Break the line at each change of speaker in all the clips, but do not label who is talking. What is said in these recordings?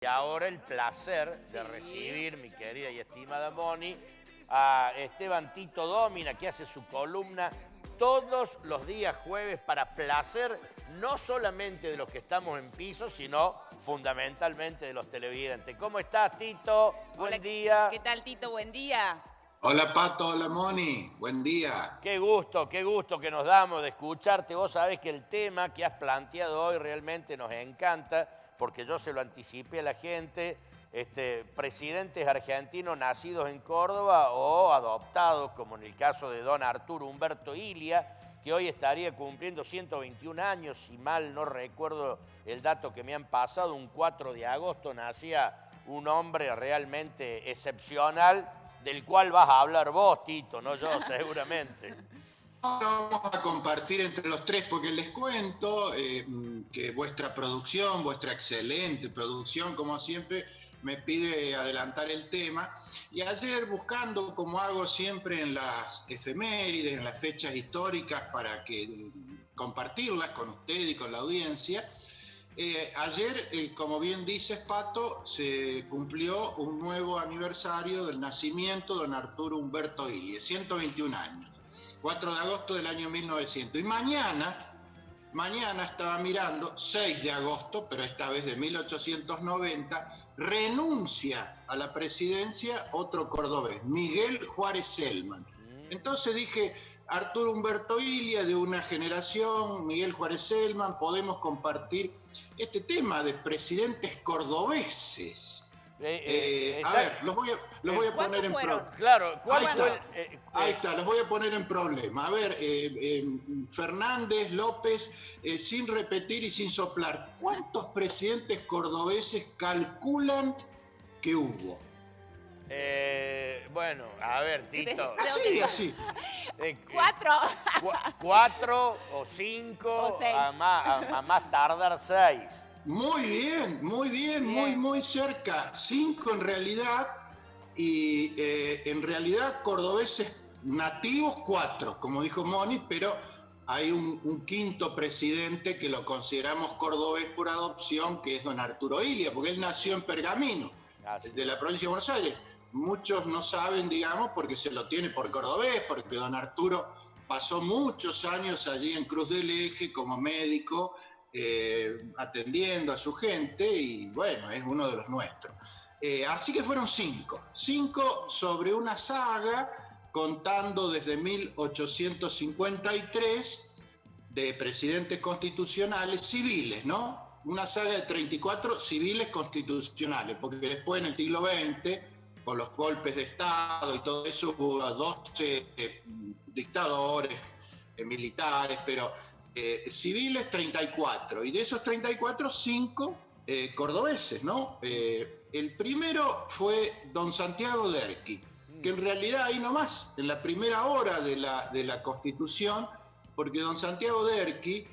Y ahora el placer de recibir, mi querida y estimada Moni, a Esteban Tito Dómina, que hace su columna todos los días jueves para placer no solamente de los que estamos en piso, sino fundamentalmente de los televidentes. ¿Cómo estás, Tito? Buen día.
¿Qué tal, Tito? Buen día.
Hola, Pato, hola, Moni. Buen día.
Qué gusto que nos damos de escucharte. Vos sabés que el tema que has planteado hoy realmente nos encanta, porque yo se lo anticipé a la gente, presidentes argentinos nacidos en Córdoba o adoptados, como en el caso de don Arturo Humberto Illia, que hoy estaría cumpliendo 121 años, si mal no recuerdo el dato que me han pasado, un 4 de agosto nacía un hombre realmente excepcional, del cual vas a hablar vos, Tito, no yo, seguramente.
Ahora vamos a compartir entre los tres, porque les cuento que vuestra producción, vuestra excelente producción, como siempre, me pide adelantar el tema. Y ayer, buscando, como hago siempre en las efemérides, en las fechas históricas, para compartirlas con usted y con la audiencia, ayer, como bien dices, Pato, se cumplió un nuevo aniversario del nacimiento de don Arturo Humberto Illia, 121 años. 4 de agosto del año 1900. Y mañana estaba mirando, 6 de agosto, pero esta vez de 1890, renuncia a la presidencia otro cordobés, Miguel Juárez Celman. Entonces dije, Arturo Humberto Illia, de una generación, Miguel Juárez Celman, podemos compartir este tema de presidentes cordobeses. A ver, los voy a poner en problema.
Claro,
ahí está, los voy a poner en problema. A ver, Fernández, López, sin repetir y sin soplar, ¿cuántos presidentes cordobeses calculan que hubo?
Bueno, a ver, Tito.
Así.
4.
4 o 5,
O 6.
a más tardar 6.
Muy bien, muy cerca. 5 en realidad, y en realidad cordobeses nativos 4, como dijo Moni, pero hay un quinto presidente que lo consideramos cordobés por adopción, que es don Arturo Illia, porque él nació en Pergamino, de la provincia de Buenos Aires. Muchos no saben, digamos, porque se lo tiene por cordobés, porque don Arturo pasó muchos años allí en Cruz del Eje como médico, atendiendo a su gente, y bueno, es uno de los nuestros. Así que fueron 5 sobre una saga, contando desde 1853, de presidentes constitucionales civiles, ¿no? Una saga de 34 civiles constitucionales, porque después en el siglo XX, con los golpes de Estado y todo eso, hubo 12 dictadores militares, pero civiles 34, y de esos 34, 5 cordobeses, ¿no? El primero fue don Santiago Derqui, que en realidad ahí nomás, en la primera hora de la Constitución, porque don Santiago Derqui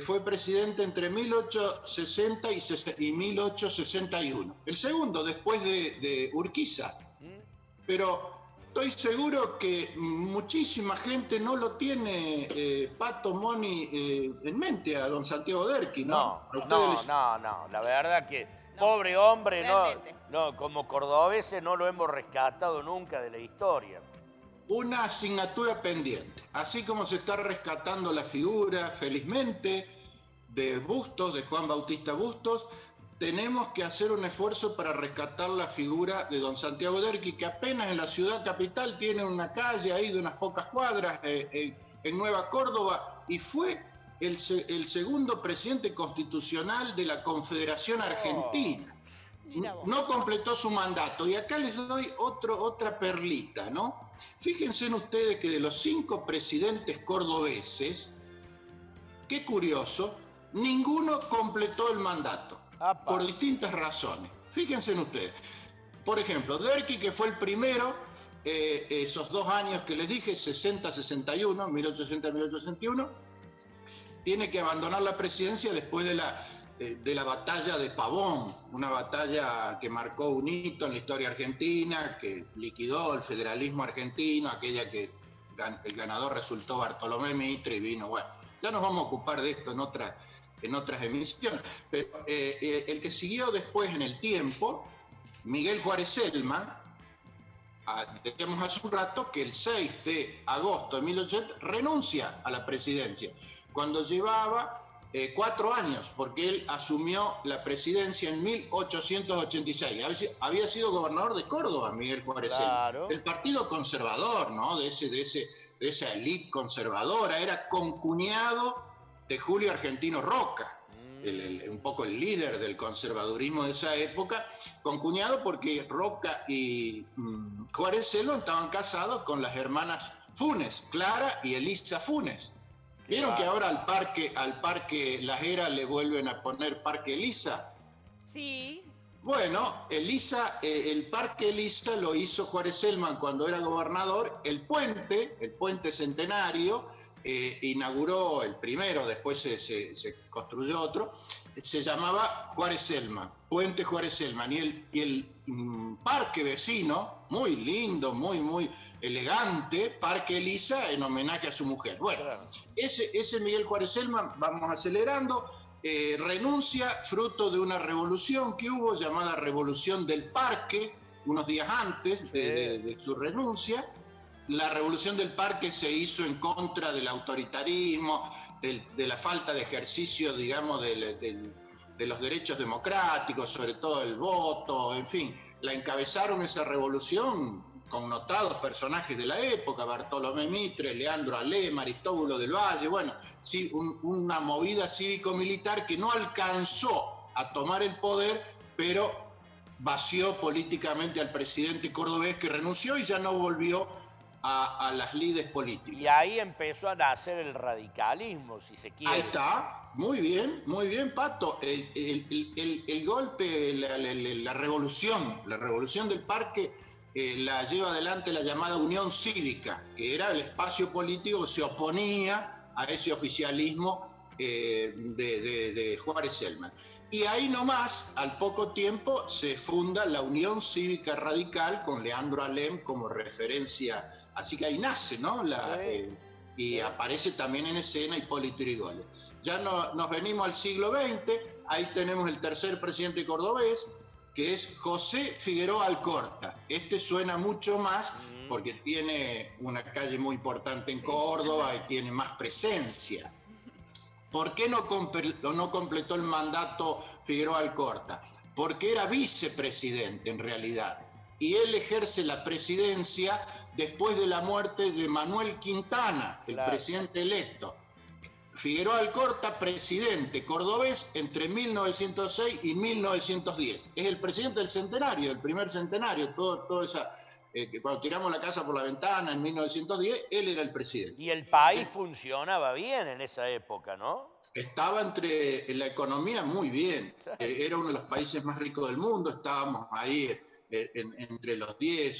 fue presidente entre 1860 y 1861, el segundo después de Urquiza, pero estoy seguro que muchísima gente no lo tino Pato, Moni, en mente a don Santiago Derqui, ¿no?
No, la verdad que pobre hombre, no, como cordobeses no lo hemos rescatado nunca de la historia.
Una asignatura pendiente, así como se está rescatando la figura, felizmente, de Bustos, de Juan Bautista Bustos. Tenemos que hacer un esfuerzo para rescatar la figura de don Santiago Derqui, que apenas en la ciudad capital tiene una calle ahí de unas pocas cuadras, en Nueva Córdoba, y fue el segundo presidente constitucional de la Confederación Argentina. No completó su mandato, y acá les doy otra perlita, ¿no? Fíjense en ustedes que de los 5 presidentes cordobeses, qué curioso, ninguno completó el mandato. Por distintas razones. Fíjense en ustedes. Por ejemplo, Derqui, que fue el primero, esos 2 años que les dije, 60-61, 1860-1861, tiene que abandonar la presidencia después de la batalla de Pavón, una batalla que marcó un hito en la historia argentina, que liquidó el federalismo argentino, aquella que el ganador resultó Bartolomé Mitre, y vino, bueno, ya nos vamos a ocupar de esto en en otras emisiones. Pero el que siguió después en el tiempo, Miguel Juárez Celman, decíamos hace un rato que el 6 de agosto de 1800 renuncia a la presidencia, cuando llevaba 4 años, porque él asumió la presidencia en 1886. Había sido gobernador de Córdoba, Miguel Juárez Celman, del Partido Conservador, ¿no? De esa élite conservadora, era concuñado de Julio Argentino Roca, un poco el líder del conservadurismo de esa época, concuñado porque Roca y Juárez Celman estaban casados con las hermanas Funes, Clara y Elisa Funes. ¿Vieron que ahora al parque Las Heras le vuelven a poner Parque Elisa?
Sí.
Bueno, el Parque Elisa lo hizo Juárez Celman cuando era gobernador. El puente Centenario, inauguró el primero, después se construyó otro, se llamaba Juárez Celman, Puente Juárez Celman, y el parque vecino, muy lindo, muy elegante, Parque Elisa, en homenaje a su mujer. Bueno, ese Miguel Juárez Celman, vamos acelerando, renuncia fruto de una revolución que hubo llamada Revolución del Parque, unos días antes de su renuncia. La Revolución del Parque se hizo en contra del autoritarismo, de la falta de ejercicio, digamos, de los derechos democráticos, sobre todo el voto, en fin. La encabezaron esa revolución connotados personajes de la época, Bartolomé Mitre, Leandro Alem, Aristóbulo del Valle, bueno, sí, una movida cívico-militar que no alcanzó a tomar el poder, pero vació políticamente al presidente cordobés, que renunció y ya no volvió a las lides políticas.
Y ahí empezó a nacer el radicalismo, si se quiere.
Ahí está, muy bien, Pato. El golpe, la revolución del Parque la lleva adelante la llamada Unión Cívica, que era el espacio político que se oponía a ese oficialismo de Juárez Celman. Y ahí nomás, al poco tiempo, se funda la Unión Cívica Radical con Leandro Alem como referencia. Así que ahí nace, ¿no? Y aparece también en escena Hipólito Yrigoyen. Ya nos venimos al siglo XX, ahí tenemos el tercer presidente cordobés, que es José Figueroa Alcorta. Este suena mucho más porque tiene una calle muy importante en Córdoba y tiene más presencia. ¿Por qué no completó el mandato Figueroa Alcorta? Porque era vicepresidente en realidad. Y él ejerce la presidencia después de la muerte de Manuel Quintana, el presidente electo. Figueroa Alcorta, presidente cordobés entre 1906 y 1910. Es el presidente del centenario, el primer centenario, todo esa... cuando tiramos la casa por la ventana en 1910, él era el presidente.
Y el país funcionaba bien en esa época, ¿no?
Estaba en la economía muy bien. Era uno de los países más ricos del mundo. Estábamos ahí entre los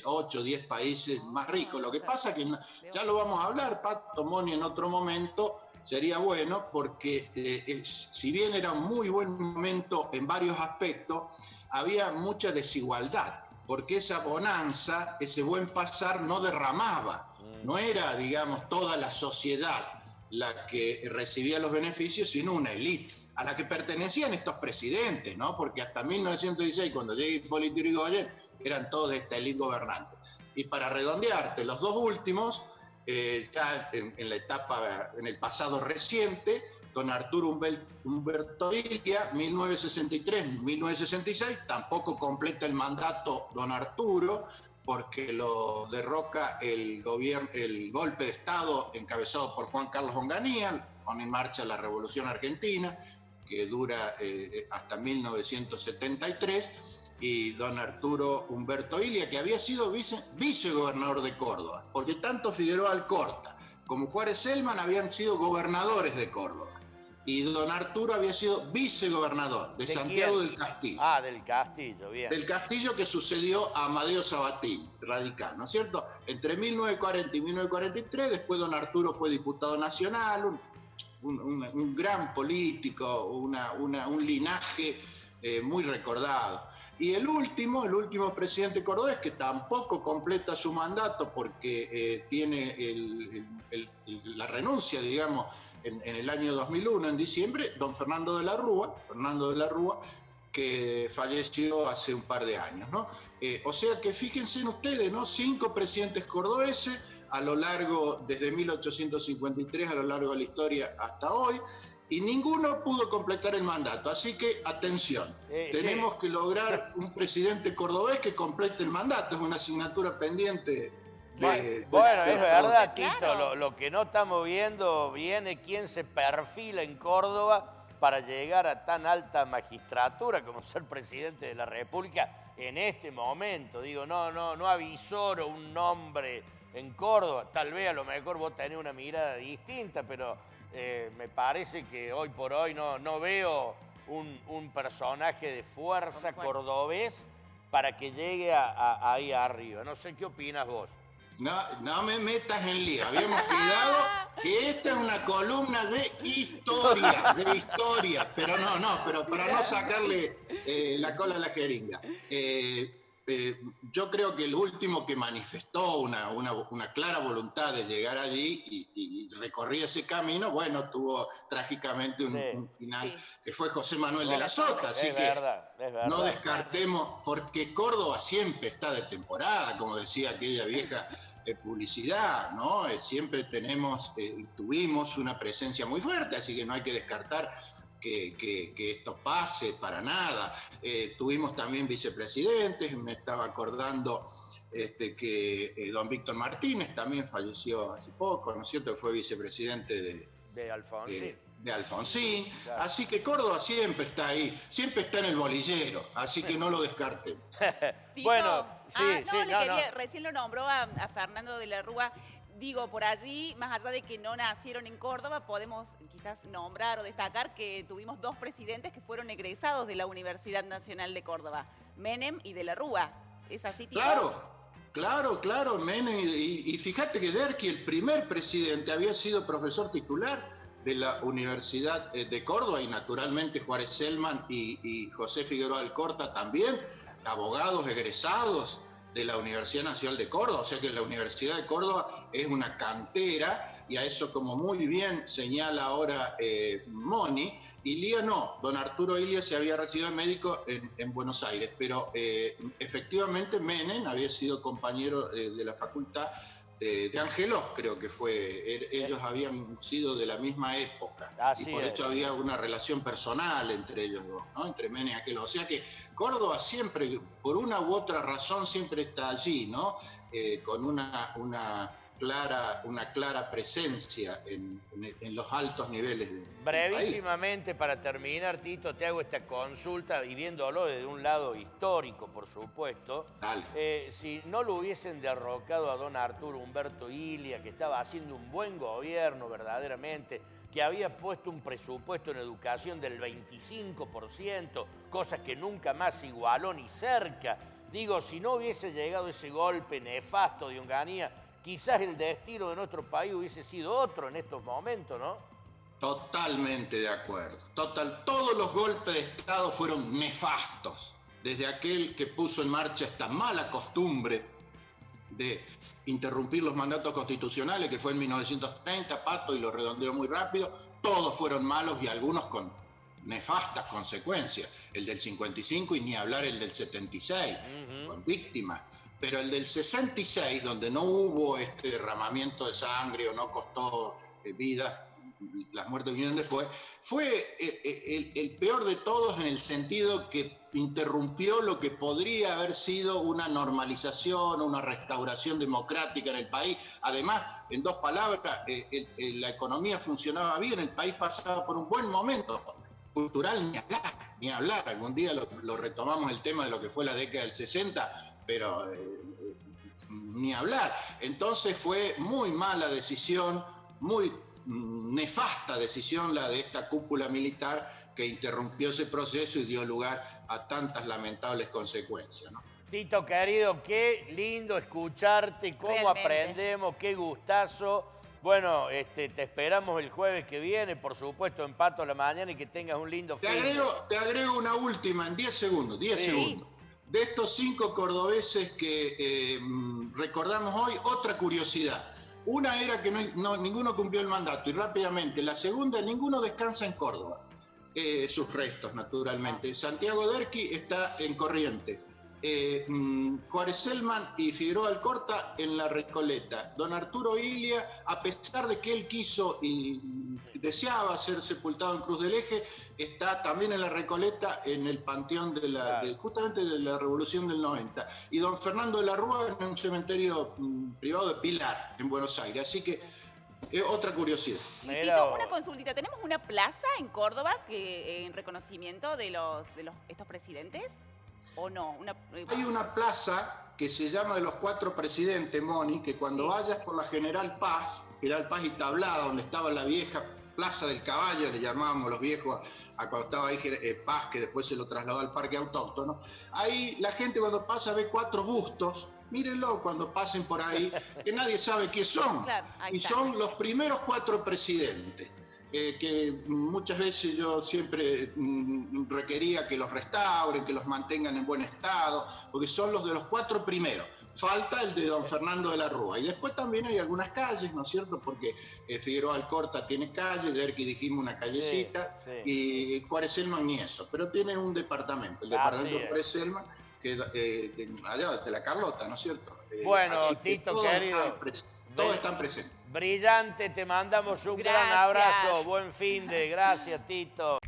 8, 10 países más ricos. Lo que pasa que ya lo vamos a hablar, Pato, Moni, en otro momento. Sería bueno porque si bien era un muy buen momento en varios aspectos, había mucha desigualdad, porque esa bonanza, ese buen pasar no derramaba, no era, digamos, toda la sociedad la que recibía los beneficios, sino una élite a la que pertenecían estos presidentes, ¿no? Porque hasta 1916, cuando llega Hipólito Yrigoyen, eran todos de esta élite gobernante. Y para redondearte, los dos últimos, ya en la etapa, en el pasado reciente, don Arturo Umberto Illia, 1963-1966, tampoco completa el mandato don Arturo, porque lo derroca el golpe de Estado encabezado por Juan Carlos Onganía, pone en marcha la Revolución Argentina, que dura hasta 1973, y don Arturo Umberto Illia, que había sido vicegobernador de Córdoba, porque tanto Figueroa Alcorta como Juárez Celman habían sido gobernadores de Córdoba, y don Arturo había sido vicegobernador de Santiago del Castillo.
Ah, del Castillo, bien.
Del Castillo, que sucedió a Amadeo Sabatini, radical, ¿no es cierto? Entre 1940 y 1943, después don Arturo fue diputado nacional, un gran político, un linaje muy recordado. Y el último presidente cordobés, que tampoco completa su mandato porque tiene la renuncia, digamos, en el año 2001, en diciembre, don Fernando de la Rúa, que falleció hace un par de años, ¿no? O sea que fíjense en ustedes, ¿no? 5 presidentes cordobeses a lo largo, desde 1853 a lo largo de la historia hasta hoy, y ninguno pudo completar el mandato. Así que, atención, tenemos que lograr un presidente cordobés que complete el mandato, es una asignatura pendiente.
Bueno, es verdad,
Tito,
claro. Lo que no estamos viendo viene quién se perfila en Córdoba para llegar a tan alta magistratura como ser presidente de la República en este momento. Digo, no avisoro un nombre en Córdoba. Tal vez a lo mejor vos tenés una mirada distinta, pero me parece que hoy por hoy no veo un personaje de fuerza cordobés para que llegue ahí arriba. No sé qué opinas vos.
No me metas en lío. Habíamos quedado que esta es una columna de historia, pero pero para no sacarle la cola a la jeringa. Yo creo que el último que manifestó una clara voluntad de llegar allí y recorría ese camino, bueno, tuvo trágicamente un final, que fue José Manuel de la Sota, así que es verdad. No descartemos, porque Córdoba siempre está de temporada, como decía aquella vieja publicidad, ¿no? Siempre tuvimos una presencia muy fuerte, así que no hay que descartar que esto pase para nada. Tuvimos también vicepresidentes, me estaba acordando que don Víctor Martínez también falleció hace poco, ¿no es cierto? Fue vicepresidente
de Alfonsín.
De Alfonsín, claro. Así que Córdoba siempre está ahí, siempre está en el bolillero, así que no lo descarten.
Bueno,
recién lo nombró a Fernando de la Rúa. Digo, por allí, más allá de que no nacieron en Córdoba, podemos quizás nombrar o destacar que tuvimos 2 presidentes que fueron egresados de la Universidad Nacional de Córdoba, Menem y de la Rúa. ¿Es así, Tito?
Claro, Menem. Y fíjate que Derqui, el primer presidente, había sido profesor titular de la Universidad de Córdoba, y naturalmente Juárez Selman y José Figueroa Alcorta también, abogados egresados de la Universidad Nacional de Córdoba. O sea que la Universidad de Córdoba es una cantera, y a eso, como muy bien señala ahora Moni, don Arturo Ilia se había recibido de médico en Buenos Aires, pero efectivamente Menem había sido compañero de la facultad de Angelós, creo que fue. Ellos habían sido de la misma época, y por eso había una relación personal entre ellos dos, ¿no? Entre Menem y Angelós. O sea que Córdoba siempre, por una u otra razón, siempre está allí, ¿no? Con una clara presencia en los altos niveles del
Brevísimamente, para terminar, Tito, te hago esta consulta, y viéndolo desde un lado histórico, por supuesto. Si no lo hubiesen derrocado a don Arturo Humberto Ilia, que estaba haciendo un buen gobierno verdaderamente, que había puesto un presupuesto en educación del 25%, cosa que nunca más igualó ni cerca. Digo, si no hubiese llegado ese golpe nefasto de Onganía, quizás el destino de nuestro país hubiese sido otro en estos momentos, ¿no?
Totalmente de acuerdo. Todos los golpes de Estado fueron nefastos. Desde aquel que puso en marcha esta mala costumbre de interrumpir los mandatos constitucionales, que fue en 1930, Pato, y lo redondeó muy rápido, todos fueron malos, y algunos con nefastas consecuencias. El del 55 y ni hablar el del 76, con víctimas. Pero el del 66, donde no hubo este derramamiento de sangre o no costó vidas, las muertes vinieron después, fue el peor de todos, en el sentido que interrumpió lo que podría haber sido una normalización, una restauración democrática en el país. Además, en 2 palabras, la economía funcionaba bien, el país pasaba por un buen momento. Cultural, ni hablar. Algún día lo retomamos, el tema de lo que fue la década del 60, pero ni hablar. Entonces fue muy mala decisión, muy nefasta decisión la de esta cúpula militar, que interrumpió ese proceso y dio lugar a tantas lamentables consecuencias, ¿no?
Tito, querido, qué lindo escucharte, cómo aprendemos, qué gustazo. Bueno, te esperamos el jueves que viene, por supuesto, en Pato a la Mañana, y que tengas un lindo fin.
Te agrego una última en 10 segundos, 10 segundos. De estos 5 cordobeses que recordamos hoy, otra curiosidad. Una era que ninguno cumplió el mandato y rápidamente. La segunda, ninguno descansa en Córdoba. Sus restos, naturalmente. Santiago Derqui está en Corrientes. Juárez Selman y Figueroa Alcorta en La Recoleta. Don Arturo Ilia, a pesar de que él quiso y deseaba ser sepultado en Cruz del Eje, está también en La Recoleta, en el panteón justamente de la Revolución del 90. Y don Fernando de la Rúa en un cementerio privado de Pilar, en Buenos Aires. Así que otra curiosidad.
Y Tito, una consultita. ¿Tenemos una plaza en Córdoba en reconocimiento de estos presidentes? ¿O no?
Hay una plaza que se llama de los 4 presidentes, Moni, que cuando vayas por la General Paz y Tablada, donde estaba la vieja Plaza del Caballo, le llamábamos los viejos a cuando estaba ahí Paz, que después se lo trasladó al Parque Autóctono. Ahí la gente cuando pasa ve 4 bustos. Mírenlo cuando pasen por ahí, que nadie sabe qué son.
Claro,
y son los primeros 4 presidentes. Que muchas veces yo siempre requería que los restauren, que los mantengan en buen estado, porque son los de los 4 primeros. Falta el de don Fernando de la Rúa. Y después también hay algunas calles, ¿no es cierto? Porque Figueroa Alcorta tiene calle, Derqui dijimos una callecita, y Juárez Selman ni eso. Pero tiene un departamento, el departamento de Juárez Selman, que allá de la Carlota, ¿no es cierto?
Bueno, Tito, querido.
Todos están presentes.
Brillante, te mandamos un gran abrazo. Buen fin de. Gracias, Tito.